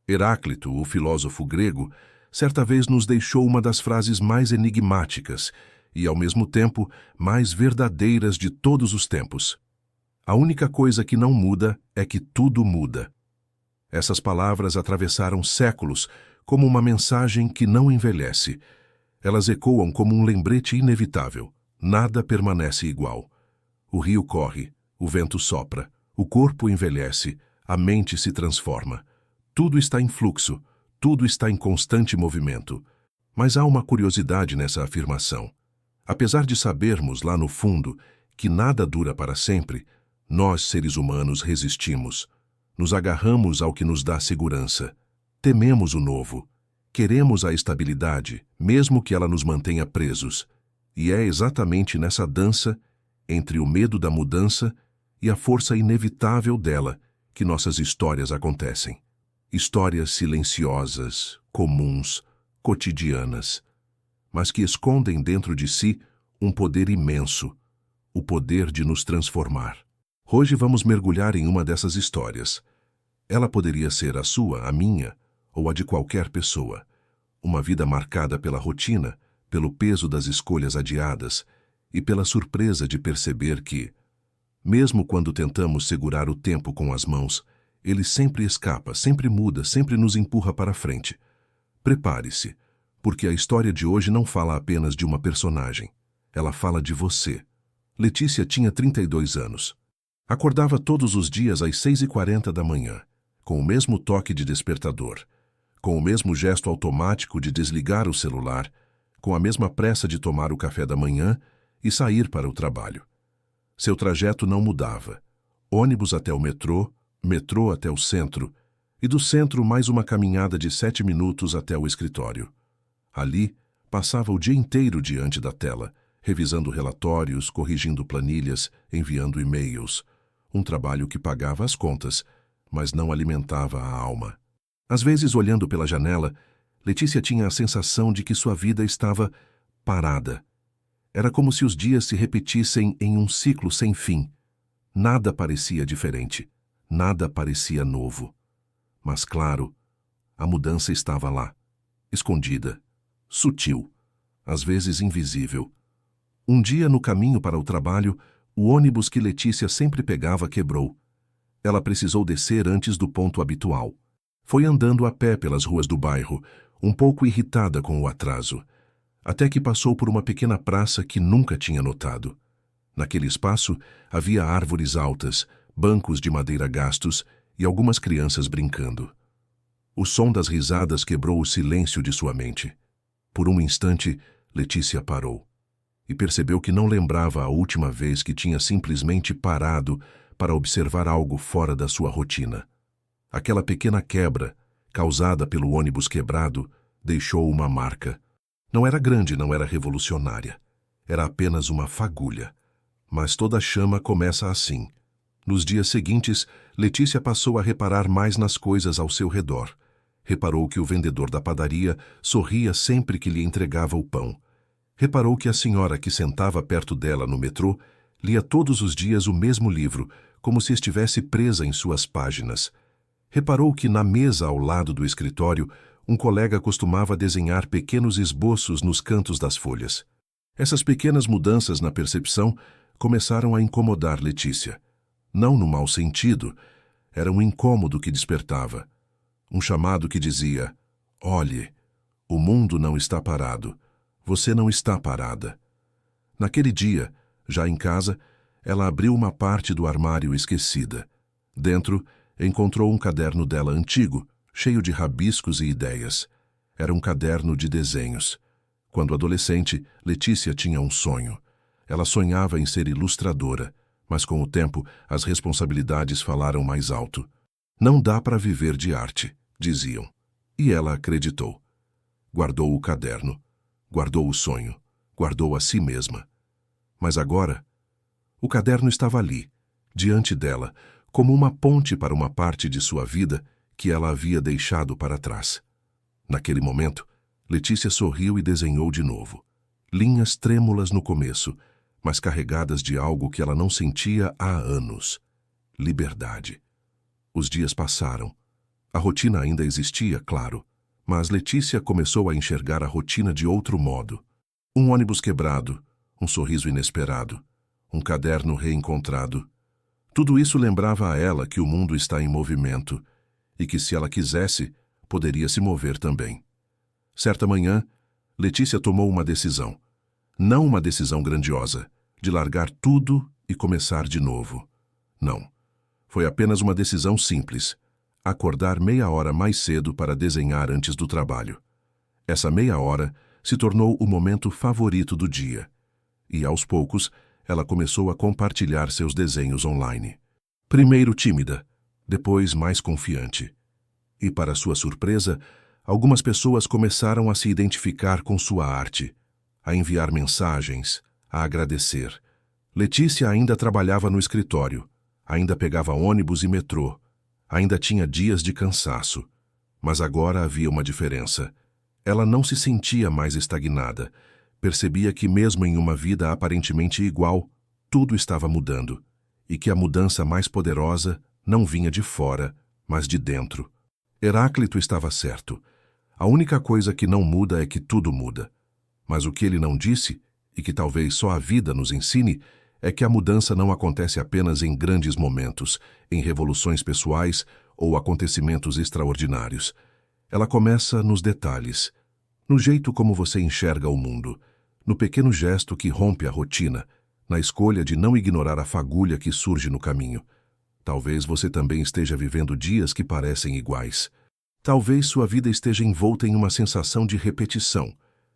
Heráclito, o filósofo grego, certa vez nos deixou uma das frases mais enigmáticas e, ao mesmo tempo, mais verdadeiras de todos os tempos. A única coisa que não muda é que tudo muda. Essas palavras atravessaram séculos como uma mensagem que não envelhece. Elas ecoam como um lembrete inevitável. Nada permanece igual. O rio corre, o vento sopra, o corpo envelhece, a mente se transforma. Tudo está em fluxo, tudo está em constante movimento. Mas há uma curiosidade nessa afirmação. Apesar de sabermos lá no fundo que nada dura para sempre, nós, seres humanos, resistimos. Nos agarramos ao que nos dá segurança. Tememos o novo. Queremos a estabilidade, mesmo que ela nos mantenha presos. E é exatamente nessa dança, entre o medo da mudança e a força inevitável dela, que nossas histórias acontecem. Histórias silenciosas, comuns, cotidianas, mas que escondem dentro de si um poder imenso, o poder de nos transformar. Hoje vamos mergulhar em uma dessas histórias. Ela poderia ser a sua, a minha, ou a de qualquer pessoa. Uma vida marcada pela rotina, pelo peso das escolhas adiadas e pela surpresa de perceber que, mesmo quando tentamos segurar o tempo com as mãos, ele sempre escapa, sempre muda, sempre nos empurra para frente. Prepare-se, porque a história de hoje não fala apenas de uma personagem. Ela fala de você. Letícia tinha 32 anos. Acordava todos os dias às 6h40 da manhã, com o mesmo toque de despertador, com o mesmo gesto automático de desligar o celular, com a mesma pressa de tomar o café da manhã e sair para o trabalho. Seu trajeto não mudava. Ônibus até o metrô até o centro, e do centro mais uma caminhada de 7 minutos até o escritório. Ali, passava o dia inteiro diante da tela, revisando relatórios, corrigindo planilhas, enviando e-mails. Um trabalho que pagava as contas, mas não alimentava a alma. Às vezes, olhando pela janela, Letícia tinha a sensação de que sua vida estava parada. Era como se os dias se repetissem em um ciclo sem fim. Nada parecia diferente. Nada parecia novo. Mas, claro, a mudança estava lá, escondida, sutil, às vezes invisível. Um dia, no caminho para o trabalho, o ônibus que Letícia sempre pegava quebrou. Ela precisou descer antes do ponto habitual. Foi andando a pé pelas ruas do bairro, um pouco irritada com o atraso, até que passou por uma pequena praça que nunca tinha notado. Naquele espaço havia árvores altas, bancos de madeira gastos e algumas crianças brincando. O som das risadas quebrou o silêncio de sua mente. Por um instante, Letícia parou e percebeu que não lembrava a última vez que tinha simplesmente parado para observar algo fora da sua rotina. Aquela pequena quebra, causada pelo ônibus quebrado, deixou uma marca. Não era grande, não era revolucionária. Era apenas uma fagulha. Mas toda chama começa assim. Nos dias seguintes, Letícia passou a reparar mais nas coisas ao seu redor. Reparou que o vendedor da padaria sorria sempre que lhe entregava o pão. Reparou que a senhora que sentava perto dela no metrô lia todos os dias o mesmo livro, como se estivesse presa em suas páginas. Reparou que na mesa ao lado do escritório, um colega costumava desenhar pequenos esboços nos cantos das folhas. Essas pequenas mudanças na percepção começaram a incomodar Letícia. Não no mau sentido, era um incômodo que despertava. Um chamado que dizia: olhe, o mundo não está parado, você não está parada. Naquele dia, já em casa, ela abriu uma parte do armário esquecida. Dentro, encontrou um caderno dela antigo, cheio de rabiscos e ideias. Era um caderno de desenhos. Quando adolescente, Letícia tinha um sonho. Ela sonhava em ser ilustradora, mas com o tempo as responsabilidades falaram mais alto. Não dá para viver de arte, diziam. E ela acreditou. Guardou o caderno, guardou o sonho, guardou a si mesma. Mas agora, o caderno estava ali, diante dela, como uma ponte para uma parte de sua vida que ela havia deixado para trás. Naquele momento, Letícia sorriu e desenhou de novo. Linhas trêmulas no começo, mas carregadas de algo que ela não sentia há anos. Liberdade. Os dias passaram. A rotina ainda existia, claro, mas Letícia começou a enxergar a rotina de outro modo. Um ônibus quebrado, um sorriso inesperado, um caderno reencontrado. Tudo isso lembrava a ela que o mundo está em movimento e que, se ela quisesse, poderia se mover também. Certa manhã, Letícia tomou uma decisão. Não uma decisão grandiosa, de largar tudo e começar de novo. Não. Foi apenas uma decisão simples: acordar meia hora mais cedo para desenhar antes do trabalho. Essa meia hora se tornou o momento favorito do dia. E, aos poucos, ela começou a compartilhar seus desenhos online. Primeiro tímida, depois mais confiante. E, para sua surpresa, algumas pessoas começaram a se identificar com sua arte, a enviar mensagens, a agradecer. Letícia ainda trabalhava no escritório, ainda pegava ônibus e metrô, ainda tinha dias de cansaço. Mas agora havia uma diferença. Ela não se sentia mais estagnada. Percebia que, mesmo em uma vida aparentemente igual, tudo estava mudando, e que a mudança mais poderosa não vinha de fora, mas de dentro. Heráclito estava certo. A única coisa que não muda é que tudo muda. Mas o que ele não disse, e que talvez só a vida nos ensine, é que a mudança não acontece apenas em grandes momentos, em revoluções pessoais ou acontecimentos extraordinários. Ela começa nos detalhes, no jeito como você enxerga o mundo, no pequeno gesto que rompe a rotina, na escolha de não ignorar a fagulha que surge no caminho. Talvez você também esteja vivendo dias que parecem iguais. Talvez sua vida esteja envolta em uma sensação de repetição.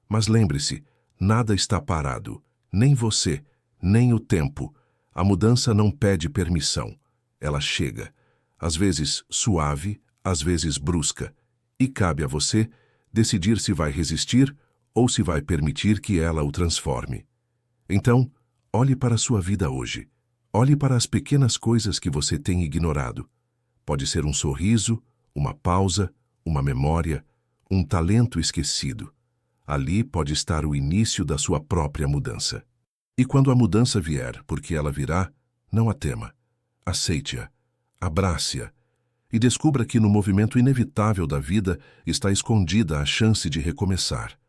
Mas lembre-se, nada está parado, nem você, nem o tempo. A mudança não pede permissão. Ela chega, às vezes suave, às vezes brusca. E cabe a você decidir se vai resistir ou se vai permitir que ela o transforme. Então, olhe para a sua vida hoje. Olhe para as pequenas coisas que você tem ignorado. Pode ser um sorriso, uma pausa, uma memória, um talento esquecido. Ali pode estar o início da sua própria mudança. E quando a mudança vier, porque ela virá, não a tema. Aceite-a, abrace-a e descubra que no movimento inevitável da vida está escondida a chance de recomeçar.